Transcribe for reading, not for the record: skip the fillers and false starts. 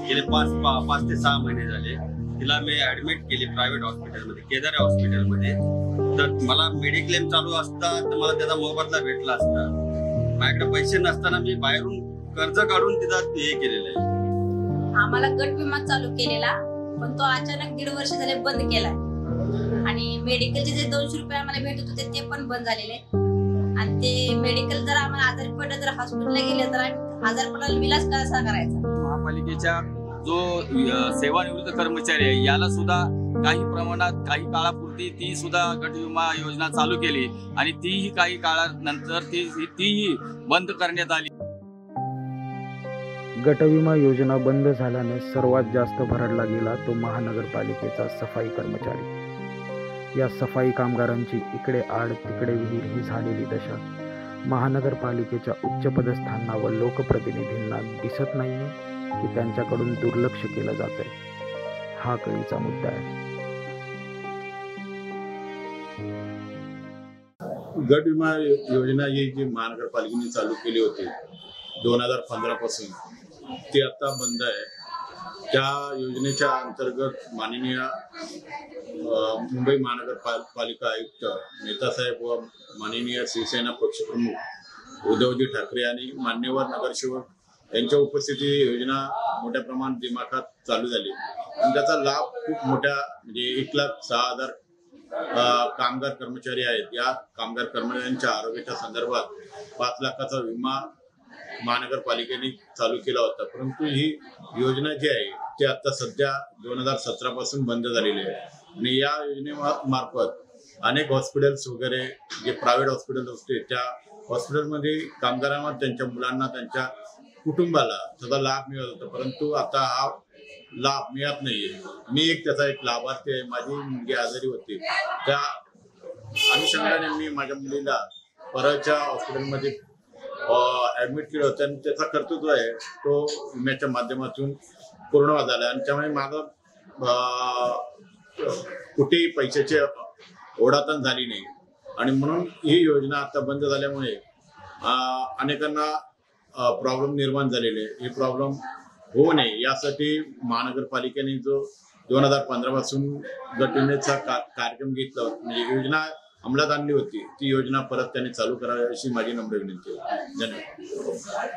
गेले 5 ते 6 महिने झाले तिला मी ऍडमिट केली प्रायव्हेट हॉस्पिटलमध्ये, केदारे हॉस्पिटलमध्ये. तर मला मेडिक्लेम चालू असता तर मला त्याचा मोबदला भेटला असता. माझ्याकडे पैसे नसताना मी बाहेरून कर्ज काढून तिला हे केलेलं आहे. आम्हाला गट विमा चालू केलेला, पण तो अचानक 1.5 वर्ष झाले बंद केलाय. आणि मेडिकलचे जे 200 रुपये आम्हाला भेटत होते ते पण बंद झालेले. आणि ते मेडिकल जर आम्हाला आजारी पडलं तर हॉस्पिटलला गेले तर आम्ही आजारपणाला विलास कसा करायचा. महापालिकेच्या जो सेवानिवृत्त कर्मचारी आहे याला सुद्धा काही प्रमाणात काही काळापुरती ती सुद्धा गट विमा योजना चालू केली आणि तीही काही काळानंतर तीही बंद करण्यात आली. गटविमा योजना बंद झाल्याने सर्वात जास्त भरडला गेला तो महानगरपालिकेचा सफाई कर्मचारी. या सफाई कामगारांची इकडे आड तिकडे विहीर ही झालेली दशा महानगरपालिकेच्या उच्चपदस्थांना व लोकप्रतिनिधींना दिसत नाहीये की त्यांच्याकडून दुर्लक्ष केलं जातंय. हा कळीचा मुद्दा आहे. गट विमा योजना ही जी महानगरपालिकेने चालू केली होती 2015 पासून ती आता बंद आहे. त्या योजनेच्या अंतर्गत माननीय मुंबई महानगरपालिका आयुक्त नेतासाहेब व माननीय शिवसेना पक्षप्रमुख उद्धवजी ठाकरे आणि मान्यवर नगरसेवक यांच्या उपस्थितीत योजना मोठ्या प्रमाणात दिमाखात चालू झाली आणि त्याचा लाभ खूप मोठ्या म्हणजे 1,06,000 कामगार कर्मचारी आहेत. या कामगार कर्मचाऱ्यांच्या आरोग्याच्या संदर्भात 5 लाखाचा विमा महानगरपालिकेने चालू केला होता. परंतु ही योजना जी आहे ती आता सध्या 2017 पासून बंद झालेली आहे आणि या योजनेमार्फत अनेक हॉस्पिटल्स वगैरे जे प्रायव्हेट हॉस्पिटल असते त्या हॉस्पिटलमध्ये कामगारांना, त्यांच्या मुलांना, त्यांच्या कुटुंबाला त्याचा लाभ मिळत होता. परंतु आता हा लाभ मिळत नाहीये. मी त्याचा एक लाभार्थी आहे. माझी मुलगी आजारी होती, त्या अनुषंगाने मी माझ्या मुलीला परळच्या हॉस्पिटलमध्ये ऍडमिट केलं होतं आणि त्याचा कर्तृत्व आहे तो विम्याच्या माध्यमातून पूर्ण झाला आणि त्यामुळे माझं कुठेही पैशाची ओढाताण झाली नाही आणि म्हणून ही योजना आता बंद झाल्यामुळे अनेकांना प्रॉब्लेम निर्माण झालेले आहे. हे प्रॉब्लेम होऊ नये यासाठी महानगरपालिकेने जो 2015 पासून गट विम्याचा कार्यक्रम घेतला होता, म्हणजे योजना अंमलात आणली होती, ती योजना परत त्यांनी चालू करावी अशी माझी नम्र विनंती आहे. धन्यवाद.